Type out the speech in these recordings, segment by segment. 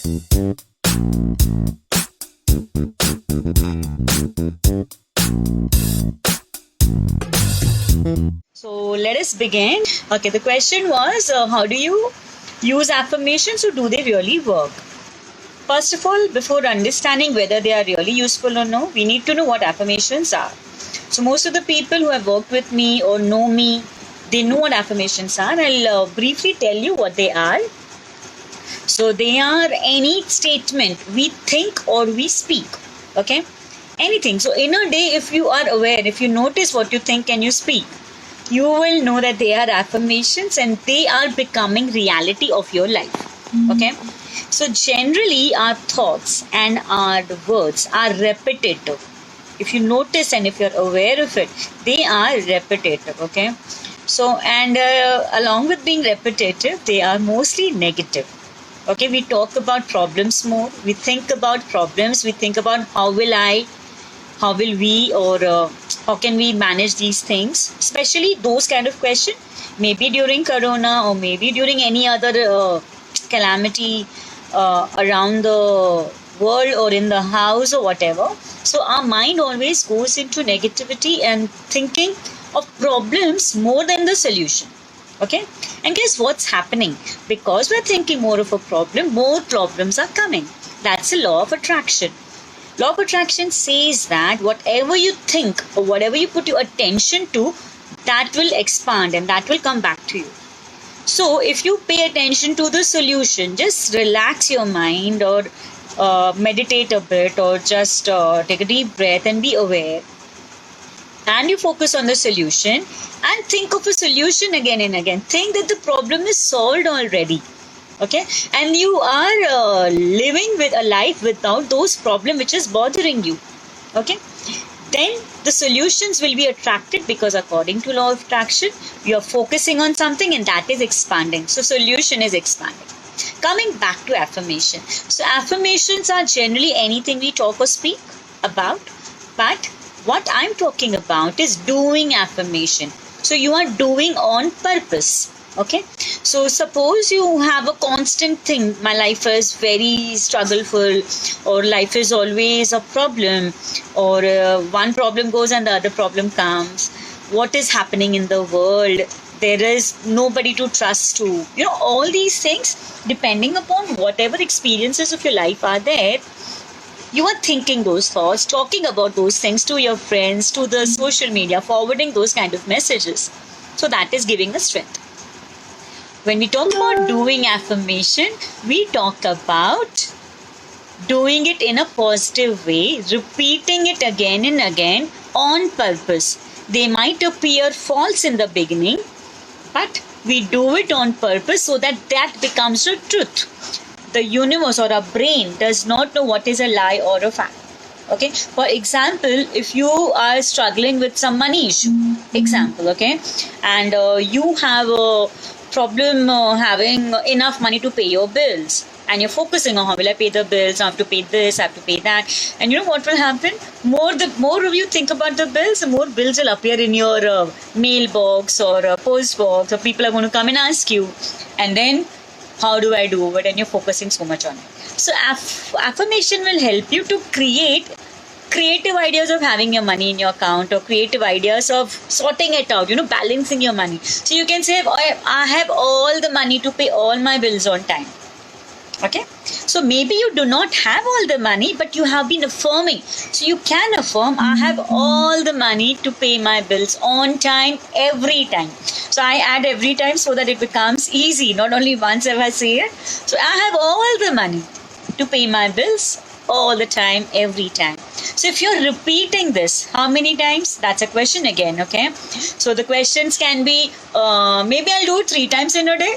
So let us begin. Okay, the question was how do you use affirmations or do they really work? First of all, before understanding whether they are really useful or no, we need to know what affirmations are. So most of the people who have worked with me or know me, they know what affirmations are. I'll briefly tell you what they are. So they are any statement we think or we speak. Okay? Anything. So in a day, if you are aware, if you notice what you think and you speak, you will know that they are affirmations and they are becoming reality of your life. Okay? So generally our thoughts and our words are repetitive. If you notice and if you're aware of it, they are repetitive. Okay? So and along with being repetitive, they are mostly negative. Okay, we talk about problems more. We think about problems. We think about how will we, or how can we manage these things? Especially those kind of questions. Maybe during Corona or maybe during any other calamity around the world or in the house or whatever. So our mind always goes into negativity and thinking of problems more than the solution. Okay, and guess what's happening? Because we're thinking more of a problem, more problems are coming. That's a law of attraction. Law of attraction says that whatever you think or whatever you put your attention to, that will expand and that will come back to you. So if you pay attention to the solution, just relax your mind or meditate a bit or just take a deep breath and be aware, and you focus on the solution and think of a solution again and again. Think that the problem is solved already. Okay, and you are living with a life without those problems which is bothering you. Okay, then the solutions will be attracted because according to law of attraction, you are focusing on something and that is expanding. So solution is expanding. Coming back to affirmation. So affirmations are generally anything we talk or speak about, but what I'm talking about is doing affirmation. So you are doing on purpose. Okay. So suppose you have a constant thing. My life is very struggleful, or life is always a problem, or one problem goes and the other problem comes. What is happening in the world? There is nobody to trust to. All these things, depending upon whatever experiences of your life are there, you are thinking those thoughts, talking about those things to your friends, to the social media, forwarding those kind of messages. So that is giving us strength. When we talk about doing affirmation, we talk about doing it in a positive way, repeating it again and again on purpose. They might appear false in the beginning, but we do it on purpose so that becomes the truth. The universe or our brain does not know what is a lie or a fact. Okay, for example, if you are struggling with some money issue, example, okay, and you have a problem having enough money to pay your bills, and you're focusing on how will I pay the bills, I have to pay this, I have to pay that, and you know what will happen? The more you think about the bills, the more bills will appear in your mailbox or post box, or people are going to come and ask you, and then how do I do it? And you're focusing so much on it. So affirmation will help you to create creative ideas of having your money in your account, or creative ideas of sorting it out, balancing your money. So you can say, I have all the money to pay all my bills on time. Okay, so maybe you do not have all the money, but you have been affirming. So you can affirm, I have all the money to pay my bills on time, every time. So I add every time so that it becomes easy. Not only once if I say it. So I have all the money to pay my bills all the time, every time. So if you're repeating this, how many times? That's a question again. Okay, so the questions can be, maybe I'll do it 3 times in a day.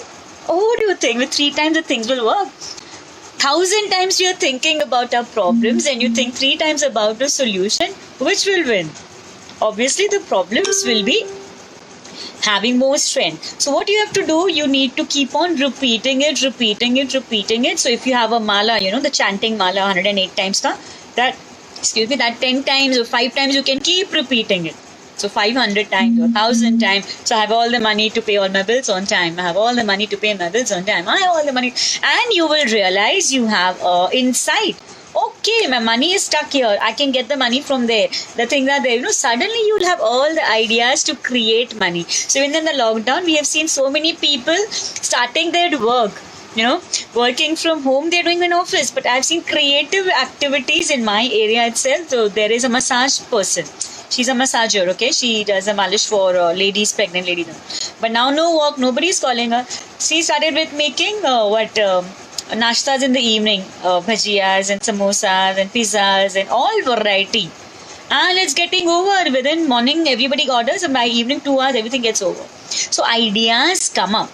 Oh, do you think with 3 times the things will work? 1,000 times you're thinking about our problems and you think 3 times about the solution, which will win? Obviously, the problems will be having more strength. So what you have to do, you need to keep on repeating it. So if you have a mala, the chanting mala 108 times, that 10 times or 5 times, you can keep repeating it. So 500 times or 1,000 times. So I have all the money to pay all my bills on time. I have all the money to pay my bills on time. I have all the money. And you will realize you have insight. Okay, my money is stuck here. I can get the money from there. The things are there. Suddenly you'll have all the ideas to create money. So even in the lockdown, we have seen so many people starting their work. Working from home, they're doing in office. But I've seen creative activities in my area itself. So there is a massage person. She's a massager, okay? She does a malish for ladies, pregnant ladies. But now no work, nobody is calling her. She started with making nashtas in the evening, bhajiyas and samosas and pizzas and all variety. And it's getting over. Within morning, everybody orders, and by evening 2 hours, everything gets over. So ideas come up.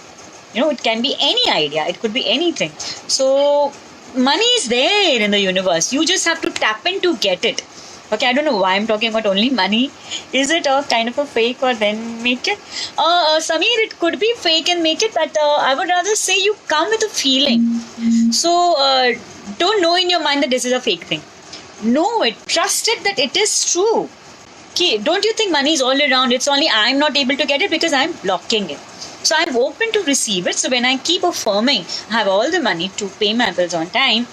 It can be any idea. It could be anything. So money is there in the universe. You just have to tap in to get it. Okay, I don't know why I'm talking about only money. Is it a kind of a fake or then make it? Sameer, it could be fake and make it, but I would rather say you come with a feeling. So don't know in your mind that this is a fake thing. Know it. Trust it that it is true. Okay, don't you think money is all around? It's only I'm not able to get it because I'm blocking it. So I'm open to receive it. So when I keep affirming, I have all the money to pay my bills on time,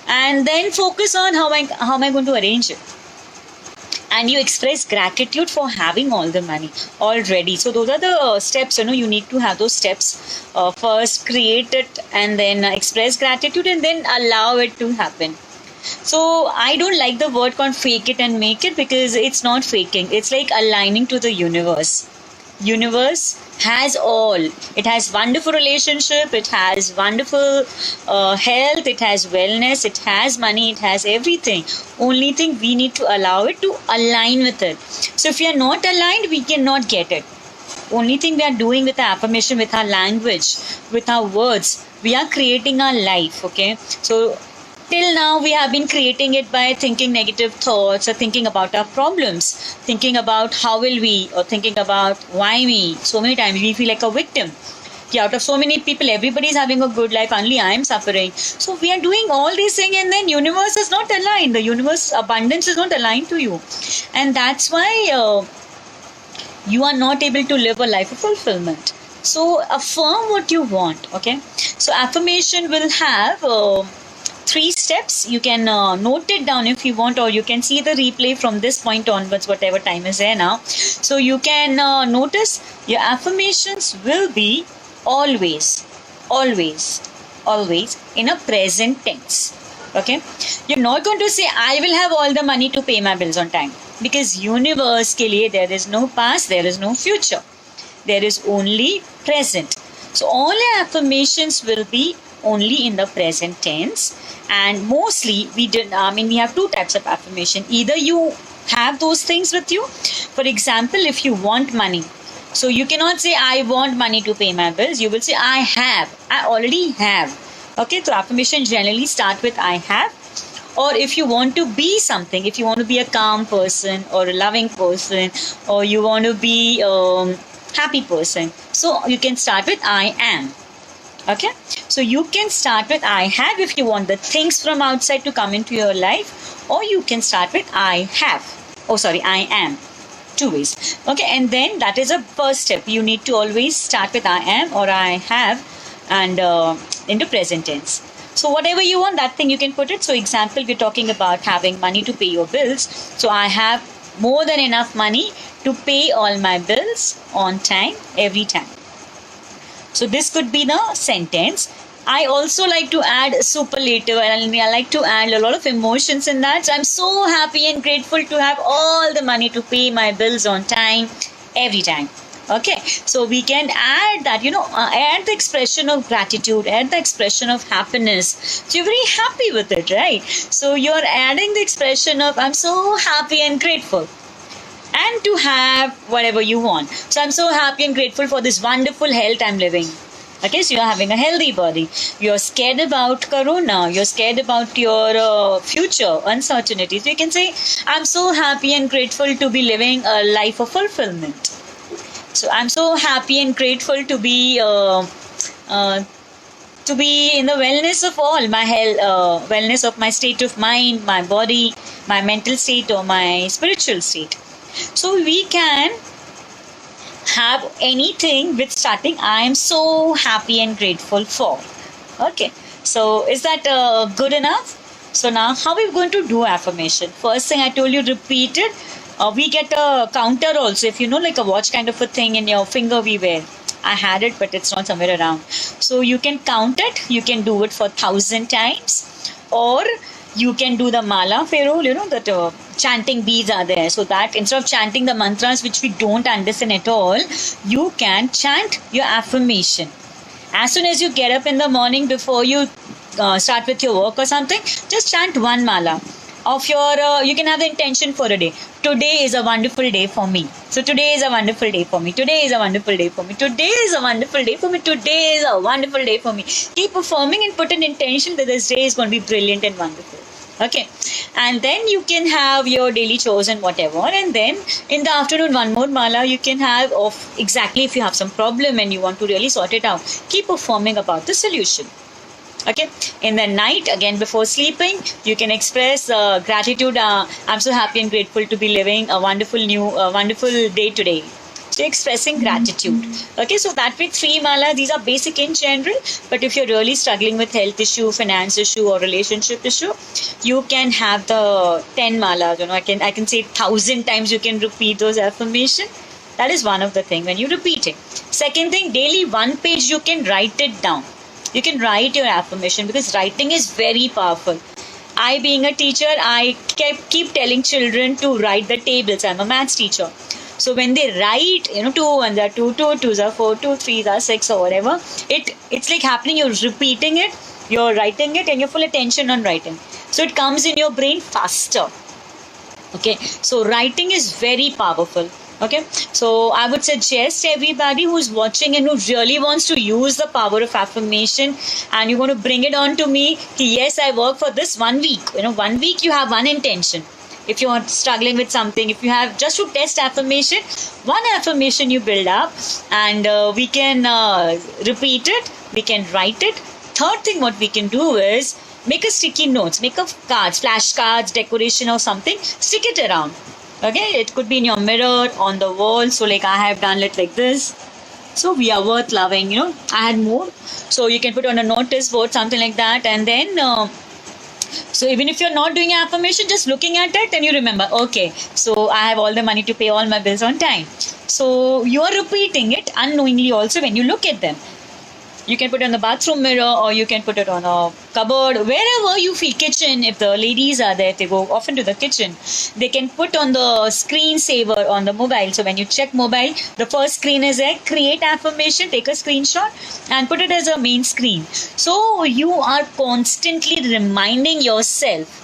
and then focus on how am I going to arrange it. And you express gratitude for having all the money already. So those are the steps. You need to have those steps. First, create it, and then express gratitude, and then allow it to happen. So I don't like the word called fake it and make it, because it's not faking. It's like aligning to the universe. Universe has all. It has wonderful relationship, it has wonderful health, it has wellness, it has money, it has everything. Only thing, we need to allow it to align with it. So if we are not aligned, we cannot get it. Only thing we are doing with our affirmation, with our language, with our words, we are creating our life. Okay, so till now, we have been creating it by thinking negative thoughts, or thinking about our problems, thinking about how will we, or thinking about why me. So many times we feel like a victim. Out of so many people, everybody is having a good life, only I am suffering. So we are doing all these things, and then universe is not aligned. The universe abundance is not aligned to you. And that's why you are not able to live a life of fulfillment. So affirm what you want, okay? So affirmation will have 3 steps. You can note it down if you want, or you can see the replay from this point onwards, whatever time is there now. So you can notice your affirmations will be always in a present tense. Okay, you're not going to say I will have all the money to pay my bills on time, because universe ke liye there is no past, there is no future, there is only present. So all your affirmations will be only in the present tense. And mostly we have 2 types of affirmation. Either you have those things with you. For example, if you want money, so you cannot say I want money to pay my bills. You will say I already have. Okay, so affirmation generally start with I have. Or if you want to be something, if you want to be a calm person or a loving person, or you want to be happy person, so you can start with I am. Okay, so you can start with I have if you want the things from outside to come into your life, or you can start with I am. 2 ways. Okay, and then that is a first step. You need to always start with I am or I have, and into present tense. So whatever you want, that thing you can put it. So example, we're talking about having money to pay your bills. So I have more than enough money to pay all my bills on time, every time. So this could be the sentence. I also like to add superlative, and I like to add a lot of emotions in that. So I'm so happy and grateful to have all the money to pay my bills on time, every time. Okay, so we can add that, add the expression of gratitude, add the expression of happiness. So you're very happy with it, right? So you're adding the expression of I'm so happy and grateful. And to have whatever you want. So I'm so happy and grateful for this wonderful health I'm living. Okay, so you're having a healthy body. You're scared about corona. You're scared about your future, uncertainties. So you can say, I'm so happy and grateful to be living a life of fulfillment. So I'm so happy and grateful to be in the wellness of all my health, wellness of my state of mind, my body, my mental state, or my spiritual state. So we can have anything with starting I am so happy and grateful for. Okay, so is that good enough? So now how are we going to do affirmation? First thing I told you, repeat it. We get a counter also, if you know, like a watch kind of a thing in your finger we wear. I had it, but it's not somewhere around. So you can count it. You can do it for 1,000 times, or you can do the mala pharaoh, you know, that chanting beads are there. So that instead of chanting the mantras which we don't understand at all, you can chant your affirmation. As soon as you get up in the morning, before you start with your work or something, just chant one mala of your, you can have the intention for a day. Today is a wonderful day for me. So today is a wonderful day for me. Today is a wonderful day for me. Today is a wonderful day for me. Today is a wonderful day for me. Keep performing and put an intention that this day is going to be brilliant and wonderful. Okay, and then you can have your daily chores and whatever, and then in the afternoon one more mala you can have of exactly if you have some problem and you want to really sort it out, keep performing about the solution. Okay, in the night again before sleeping you can express gratitude. I'm so happy and grateful to be living a wonderful day today. So expressing gratitude. Okay, so that way 3 mala, these are basic in general, but if you're really struggling with health issue, finance issue, or relationship issue, you can have the 10 mala. You know, I can say 1,000 times you can repeat those affirmation. That is one of the thing when you repeat it. Second thing, daily 1 page you can write it down. You can write your affirmation because writing is very powerful. I, being a teacher, I keep telling children to write the tables. I'm a maths teacher. So when they write, you know, 2 1s are 2, 2 2s are 4, 2 3s are 6 or whatever, it's like happening. You're repeating it, you're writing it, and you're full attention on writing. So it comes in your brain faster. Okay, so writing is very powerful. Okay, so I would suggest everybody who's watching and who really wants to use the power of affirmation, and you want to bring it on to me, yes, I work for this 1 week. You know, 1 week you have one intention. If you are struggling with something, if you have just to test affirmation, one affirmation you build up, and we can repeat it, we can write it. Third thing what we can do is make a sticky notes, make a cards, flashcards, decoration or something, stick it around. Okay, it could be in your mirror, on the wall. So like I have done it like this. So we are worth loving, you know. I had more. So you can put on a notice board, something like that, and then so even if you're not doing affirmation, just looking at it and you remember, okay, so I have all the money to pay all my bills on time. So you are repeating it unknowingly also when you look at them. You can put it on the bathroom mirror, or you can put it on a cupboard, wherever you feel. Kitchen, if the ladies are there, they go often to the kitchen. They can put on the screensaver on the mobile. So when you check mobile, the first screen is there. Create affirmation, take a screenshot and put it as a main screen. So you are constantly reminding yourself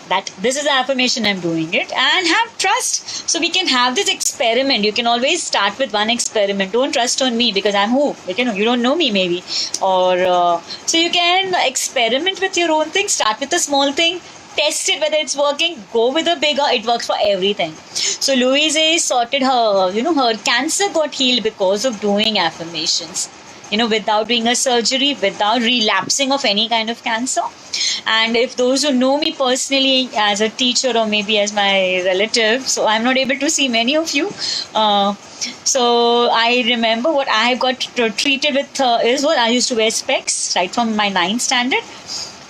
that this is the affirmation, I'm doing it, and have trust. So we can have this experiment. You can always start with one experiment. Don't trust on me because I'm who? You don't know me maybe. Or so you can experiment with your own thing. Start with a small thing. Test it whether it's working. Go with a bigger. It works for everything. So Louise sorted her, her cancer got healed because of doing affirmations. Without doing a surgery, without relapsing of any kind of cancer. And if those who know me personally as a teacher or maybe as my relative, so I'm not able to see many of you. So I remember what I have got treated with is what I used to wear specs right from my 9th standard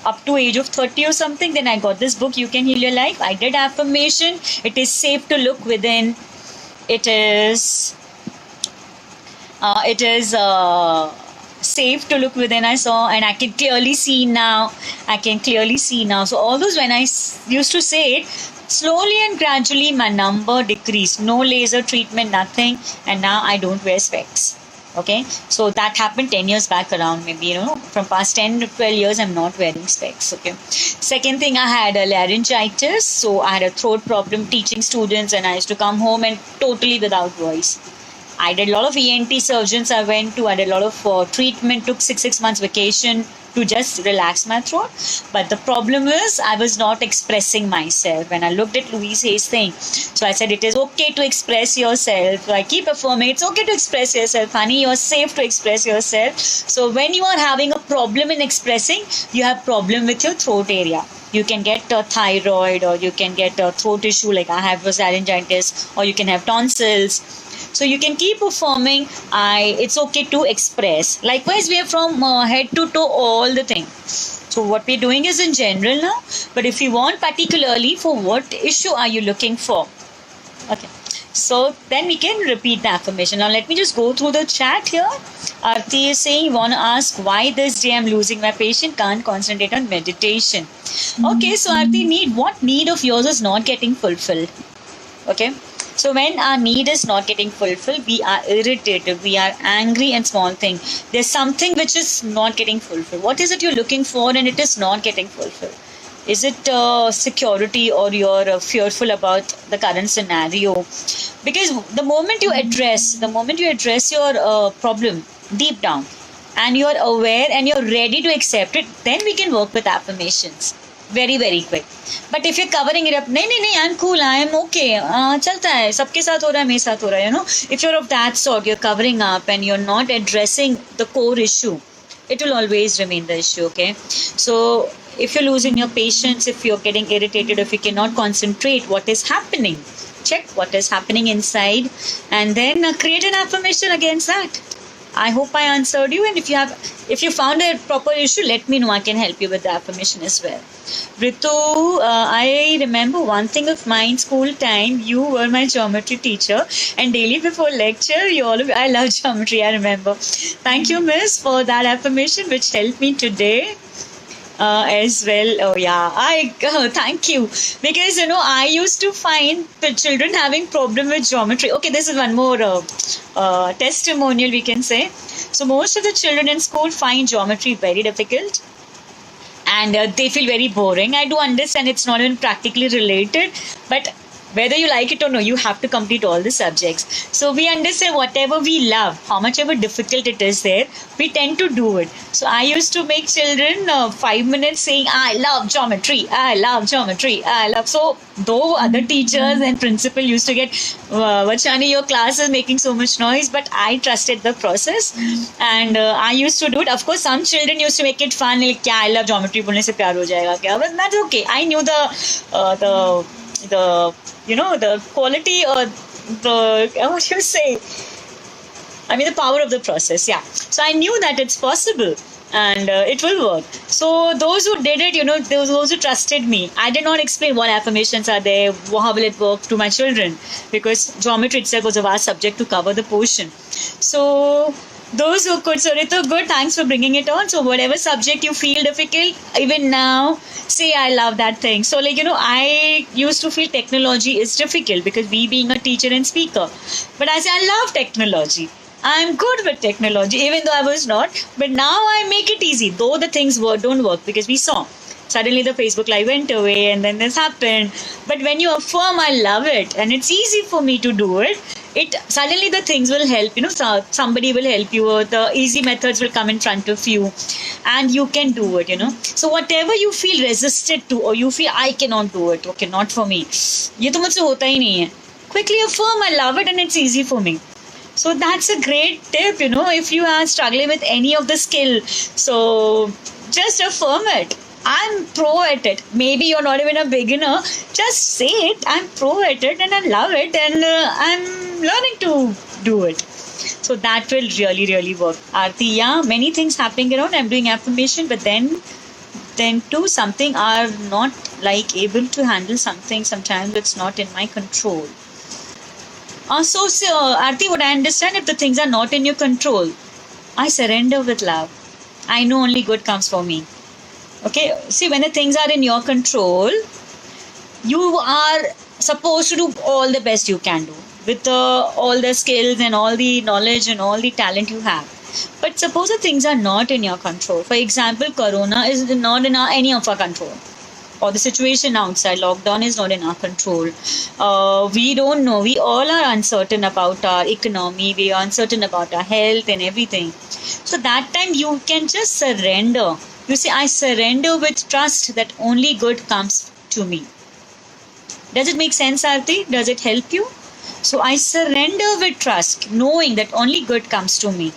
up to age of 30 or something. Then I got this book, You Can Heal Your Life. I did affirmation. It is safe to look within. It is safe to look within, I saw, and I can clearly see now. So all those, when I used to say it, slowly and gradually my number decreased. No laser treatment, nothing, and now I don't wear specs. Okay, so that happened 10 years back around, maybe, from past 10 to 12 years I'm not wearing specs. Okay, second thing, I had a laryngitis, so I had a throat problem teaching students, and I used to come home and totally without voice. I did a lot of ENT surgeons I went to. I did a lot of treatment, took 6 months vacation, to just relax my throat. But the problem is I was not expressing myself when I looked at Louise Hay's thing. So I said, it is okay to express yourself. So I keep affirming, it's okay to express yourself, honey. You're safe to express yourself. So when you are having a problem in expressing, you have problem with your throat area. You can get a thyroid, or you can get a throat issue like I have was laryngitis, or you can have tonsils. So you can keep performing. It's okay to express. Likewise, we are from head to toe, all the thing. So what we're doing is in general now. But if you want particularly for what issue are you looking for? Okay. So then we can repeat the affirmation. Now let me just go through the chat here. Aarti is saying, want to ask why this day I'm losing my patient, can't concentrate on meditation. Okay, so Aarti, what need of yours is not getting fulfilled? Okay. So when our need is not getting fulfilled, we are irritated, we are angry and small thing. There's something which is not getting fulfilled. What is it you're looking for and it is not getting fulfilled? Is it security, or you're fearful about the current scenario? Because the moment you address your problem deep down, and you're aware and you're ready to accept it, then we can work with affirmations very very quick. But if you're covering it up, नहीं, I'm cool, I'm okay, चलता है, सबके साथ हो रहा है, मेरे साथ हो रहा है, if you're of that sort, you're covering up and you're not addressing the core issue, it will always remain the issue. Okay, so if you're losing your patience, if you're getting irritated, if you cannot concentrate, what is happening? Check what is happening inside, and then create an affirmation against that. I hope I answered you, and if you found a proper issue, let me know. I can help you with the affirmation as well. Ritu, I remember one thing of mine, school time, you were my geometry teacher, and daily before lecture, I love geometry, I remember. Thank you, miss, for that affirmation, which helped me today. As well. Oh yeah, thank you, because I used to find the children having problem with geometry. Okay, this is one more testimonial we can say. So most of the children in school find geometry very difficult, and they feel very boring. I do understand it's not even practically related, but whether you like it or no, you have to complete all the subjects. So we understand whatever we love, how much ever difficult it is there, we tend to do it. So I used to make children 5 minutes saying, I love geometry, I love geometry, I love. So though other teachers and principal used to get, Vachani, your class is making so much noise, but I trusted the process, and I used to do it. Of course, some children used to make it fun, like, I love geometry, बोलने से प्यार हो जाएगा क्या? But that's okay. I knew the quality, or what you say, the power of the process. Yeah, so I knew that it's possible, and it will work. So those who did it, those who trusted me, I did not explain what affirmations are there, how will it work to my children, because geometry itself was a vast subject to cover the portion. So those who could, so Ritu, good, thanks for bringing it on. So whatever subject you feel difficult, even now, say I love that thing. So I used to feel technology is difficult, because we being a teacher and speaker, but I say I love technology, I'm good with technology, even though I was not. But now I make it easy, though the things don't work, because we saw suddenly the Facebook Live went away, and then this happened. But when you affirm, I love it, and it's easy for me to do it, suddenly the things will help. Somebody will help you, or the easy methods will come in front of you, and you can do it. So whatever you feel resisted to, or you feel I cannot do it, okay, not for me, ये तो मुझसे होता ही नहीं है, quickly affirm, I love it, and it's easy for me. So that's a great tip, if you are struggling with any of the skill, so just affirm it. I'm pro at it. Maybe you're not even a beginner. Just say it. I'm pro at it, and I love it, and I'm learning to do it. So that will really, really work. Aarti, yeah, many things happening around. I'm doing affirmation, but then too, something are not able to handle something. Sometimes it's not in my control. So Aarti, what I understand, if the things are not in your control, I surrender with love. I know only good comes for me. Okay, see, when the things are in your control, you are supposed to do all the best you can do with all the skills and all the knowledge and all the talent you have. But suppose the things are not in your control. For example, Corona is not in any of our control, or the situation outside, lockdown is not in our control. We don't know. We all are uncertain about our economy. We are uncertain about our health and everything. So that time you can just surrender You say, I surrender with trust that only good comes to me. Does it make sense, Arti? Does it help you? So I surrender with trust, knowing that only good comes to me.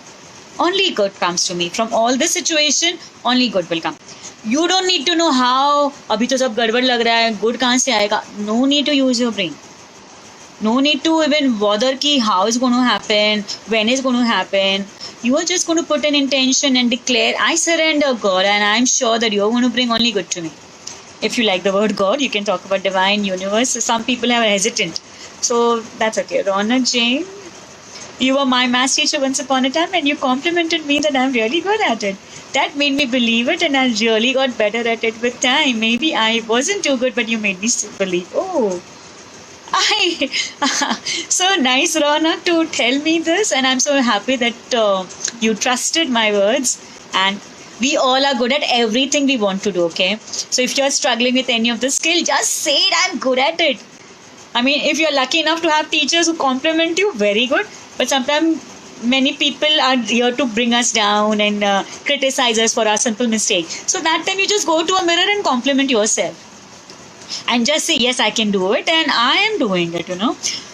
Only good comes to me. From all this situation, only good will come. You don't need to know how, अभी तो सब गड़बड़ लग रहा है, good कहाँ से आएगा? No need to use your brain. No need to even bother ki how is going to happen, when is going to happen. You are just going to put an intention and declare, I surrender, God, and I'm sure that you're going to bring only good to me. If you like the word God, you can talk about divine universe. Some people are hesitant. So that's okay. Ronak Jain, you were my math teacher once upon a time and you complimented me that I'm really good at it. That made me believe it and I really got better at it with time. Maybe I wasn't too good, but you made me still believe. Oh, I so nice, Ronak, to tell me this, and I'm so happy that you trusted my words. And we all are good at everything we want to do. Okay, so if you're struggling with any of the skill, just say it. I'm good at it. I mean, if you're lucky enough to have teachers who compliment you, very good. But sometimes many people are here to bring us down and criticize us for our simple mistake. So that time you just go to a mirror and compliment yourself and just say, yes, I can do it, and I am doing it,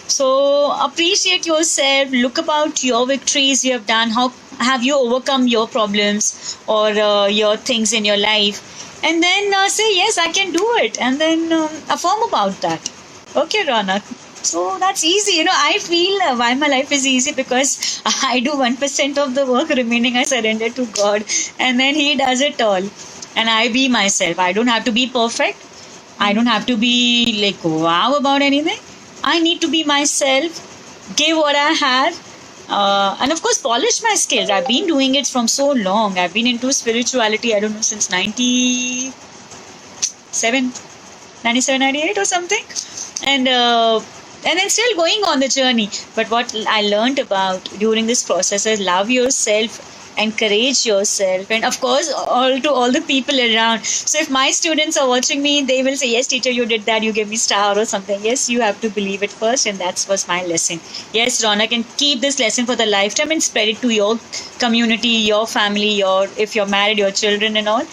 So appreciate yourself, look about your victories you have done, how have you overcome your problems or your things in your life, and then say, yes, I can do it, and then affirm about that. Okay, Ronak. So that's easy. I feel why my life is easy because I do 1% of the work, remaining I surrender to God, and then He does it all. And I be myself. I don't have to be perfect. I don't have to be like wow about anything. I need to be myself, give what I have, and of course polish my skills. I've been doing it from so long. I've been into spirituality, I don't know, since 97, 97, 98 or something. And then still going on the journey. But what I learned about during this process is love yourself, encourage yourself, and of course all the people around. So if my students are watching me, they will say, yes teacher, you did that, you gave me star or something. Yes, you have to believe it first, and that was my lesson. Yes, Ronak, and keep this lesson for the lifetime and spread it to your community, your family, if you're married, your children and all.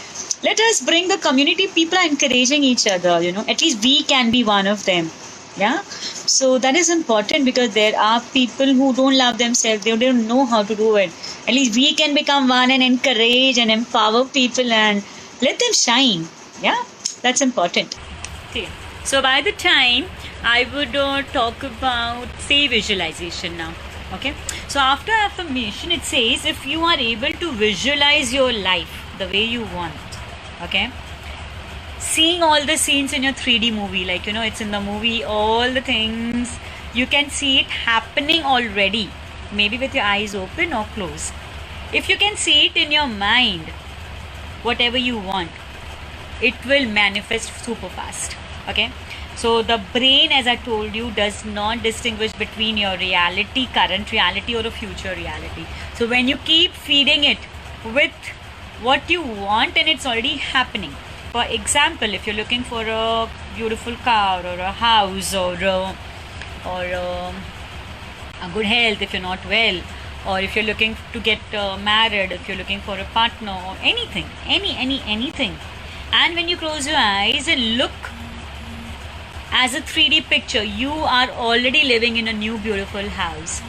Let us bring the community. People are encouraging each other, at least we can be one of them. Yeah, so that is important because there are people who don't love themselves, they don't know how to do it. At least we can become one and encourage and empower people and let them shine. Yeah, that's important. Okay. So by the time I would talk about say visualization now. Okay, so after affirmation it says if you are able to visualize your life the way you want, okay, seeing all the scenes in your 3D movie, like it's in the movie, all the things, you can see it happening already, maybe with your eyes open or closed. If you can see it in your mind, whatever you want, it will manifest super fast. Okay, so the brain, as I told you, does not distinguish between your reality, current reality, or a future reality. So when you keep feeding it with what you want, and it's already happening. For example, if you're looking for a beautiful car or a house or a good health if you're not well, or if you're looking to get married, if you're looking for a partner or anything, anything, and when you close your eyes and look as a 3D picture, you are already living in a new beautiful house.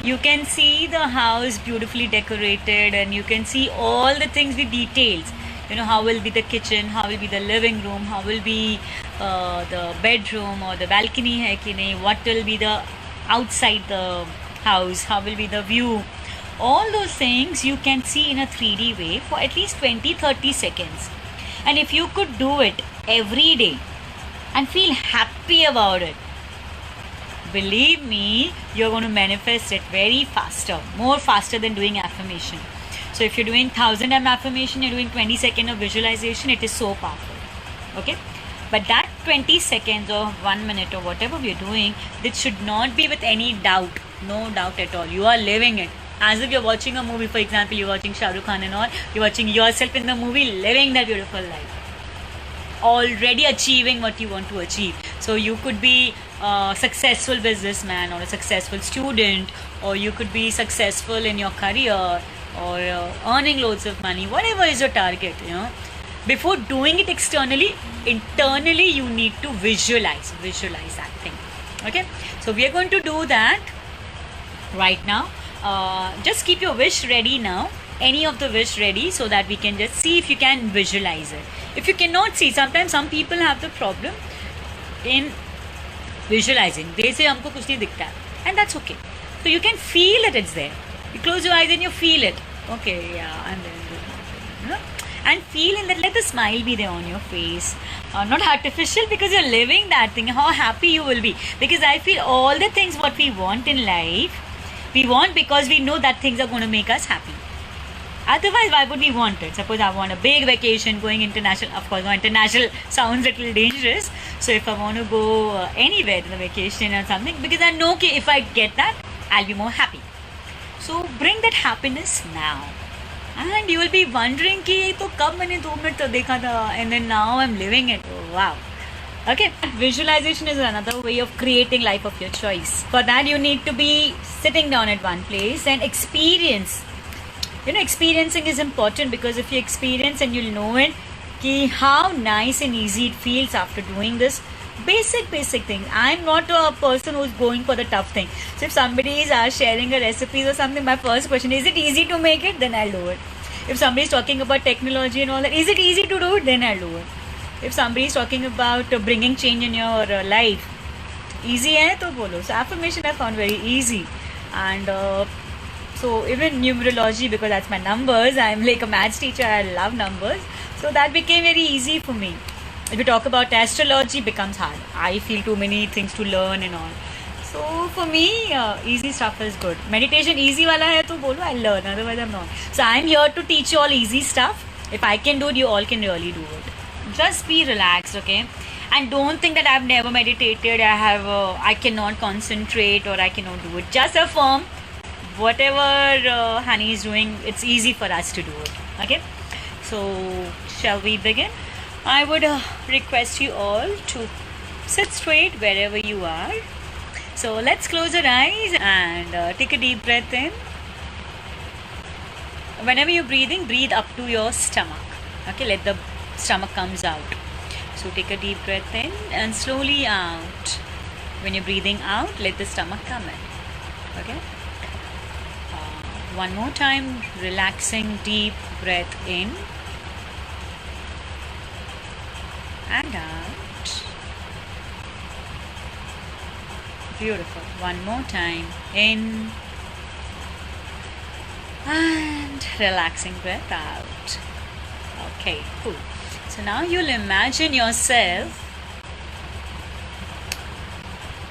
You can see the house beautifully decorated and you can see all the things with details. How will be the kitchen, how will be the living room, how will be the bedroom or the balcony hai ki nahi, what will be the outside the house, how will be the view. All those things you can see in a 3D way for at least 20-30 seconds. And if you could do it every day and feel happy about it, believe me, you're going to manifest it very faster, more faster than doing affirmation. So if you're doing 1000 affirmation, you're doing 20 seconds of visualization, it is so powerful. Okay, but that 20 seconds or 1 minute or whatever we're doing, it should not be with any doubt. No doubt at all. You are living it as if you're watching a movie. For example, you're watching Shah Rukh Khan and all, you're watching yourself in the movie living that beautiful life, already achieving what you want to achieve. So you could be a successful businessman or a successful student, or you could be successful in your career, or earning loads of money, whatever is your target, before doing it externally, internally you need to visualize that thing. Okay, so we are going to do that right now. Just keep your wish ready now, any of the wish ready, so that we can just see if you can visualize it. If you cannot see, sometimes some people have the problem in visualizing. They say हमको कुछ नहीं दिखता है, and that's okay. So you can feel that it's there. You close your eyes and you feel it. Okay, yeah, and then and feel and let the smile be there on your face. Not artificial, because you're living that thing. How happy you will be. Because I feel all the things what we want in life, we want because we know that things are going to make us happy. Otherwise, why would we want it? Suppose I want a big vacation, going international. Of course, no, international sounds a little dangerous. So if I want to go anywhere to the vacation or something, because I know if I get that, I'll be more happy. So bring that happiness now. And you will be wondering कि ये तो कब मैंने 2 minute तो देखा था, and then now I'm living it. Oh, wow. Okay, visualization is another way of creating life of your choice. For that you need to be sitting down at one place and experience. Experiencing is important, because if you experience and you'll know it, कि how nice and easy it feels after doing this. Basic things. I'm not a person who's going for the tough thing. So if somebody is sharing a recipe or something, my first question is it easy to make it? Then I'll do it. If somebody is talking about technology and all that, is it easy to do it? Then I'll do it. If somebody is talking about bringing change in your life, easy hai to bolo. So affirmation I found very easy. And so even numerology, because that's my numbers, I'm like a maths teacher, I love numbers. So that became very easy for me. If you talk about astrology, becomes hard. I feel too many things to learn and all. So for me, easy stuff is good. Meditation easy wala hai to bolo, I'll learn. Otherwise, I'm not. So I'm here to teach you all easy stuff. If I can do it, you all can really do it. Just be relaxed, okay? And don't think that I've never meditated. I cannot concentrate, or I cannot do it. Just affirm whatever Honey is doing. It's easy for us to do it. Okay? So shall we begin? I would request you all to sit straight wherever you are. So let's close our eyes and take a deep breath in. Whenever you're breathing, breathe up to your stomach. Okay, let the stomach comes out. So take a deep breath in and slowly out. When you're breathing out, let the stomach come in. Okay. One more time, relaxing deep breath in and out. Beautiful. One more time, in and relaxing breath out. Okay, cool. So now you'll imagine yourself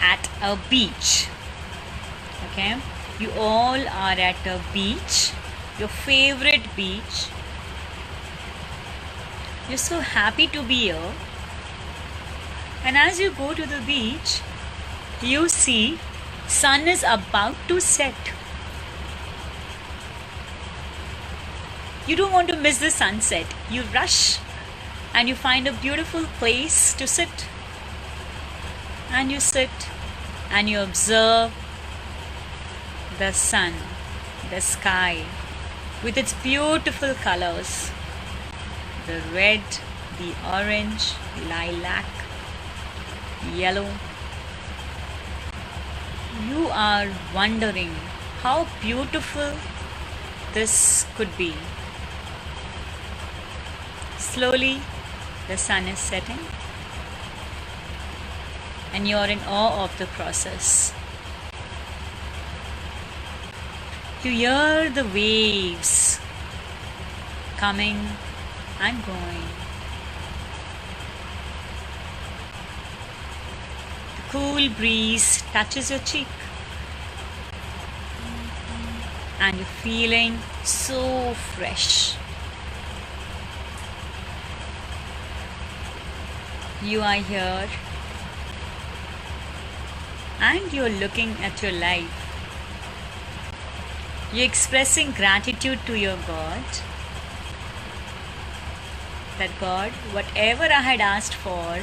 at a beach. Okay, you all are at a beach, your favorite beach. You're so happy to be here. And as you go to the beach, you see sun is about to set. You don't want to miss the sunset. You rush and you find a beautiful place to sit. And you sit and you observe the sun, the sky with its beautiful colors. The red, the orange, lilac, yellow. You are wondering how beautiful this could be. Slowly, the sun is setting and you are in awe of the process. You hear the waves coming and going. The cool breeze touches your cheek and you're feeling so fresh. You are here and you're looking at your life. You're expressing gratitude to your God. That God, whatever I had asked for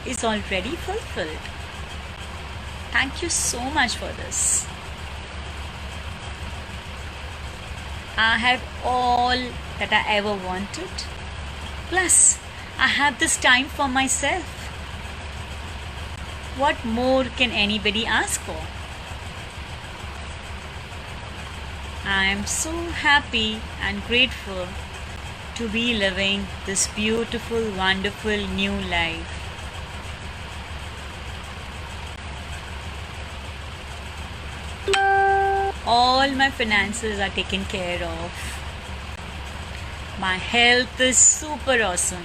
is already fulfilled. Thank you so much for this. I have all that I ever wanted. Plus, I have this time for myself. What more can anybody ask for? I am so happy and grateful to be living this beautiful, wonderful new life. All my finances are taken care of. My health is super awesome.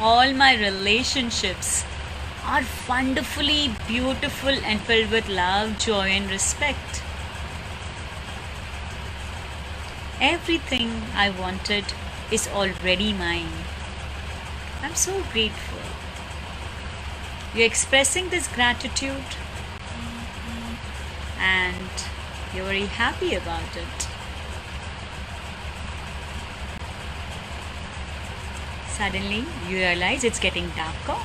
All my relationships are wonderfully beautiful and filled with love, joy, and respect. Everything I wanted is already mine. I'm so grateful. You're expressing this gratitude and you're very happy about it. Suddenly, you realize it's getting darker.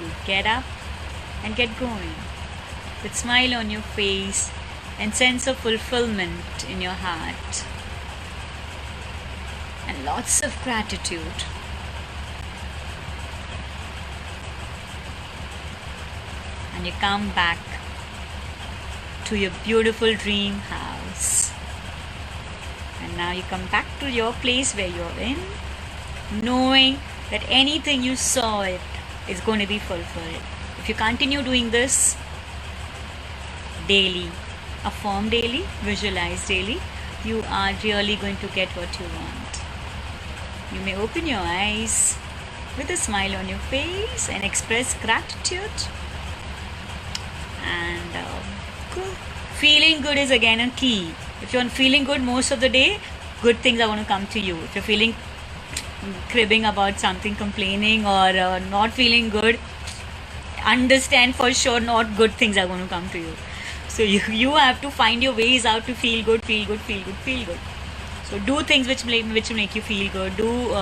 You get up and get going with smile on your face and sense of fulfillment in your heart and lots of gratitude. And you come back to your beautiful dream house. And now you come back to your place where you're in, knowing that anything you saw it is going to be fulfilled. If you continue doing this daily, affirm daily, visualize daily, you are really going to get what you want. You may open your eyes with a smile on your face and express gratitude. And feeling good is again a key. If you're feeling good most of the day, good things are going to come to you. If you're feeling cribbing about something, complaining or not feeling good, understand for sure not good things are going to come to you. So you have to find your ways out to feel good, feel good, feel good, feel good. So do things which make you feel good. Do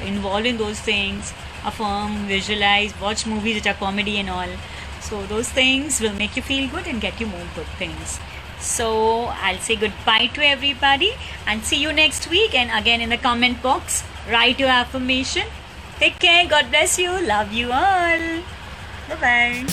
involve in those things. Affirm, visualize, watch movies which are comedy and all. So those things will make you feel good and get you more good things. So I'll say goodbye to everybody and see you next week. And again in the comment box, write your affirmation. Take care. God bless you. Love you all. Bye-bye.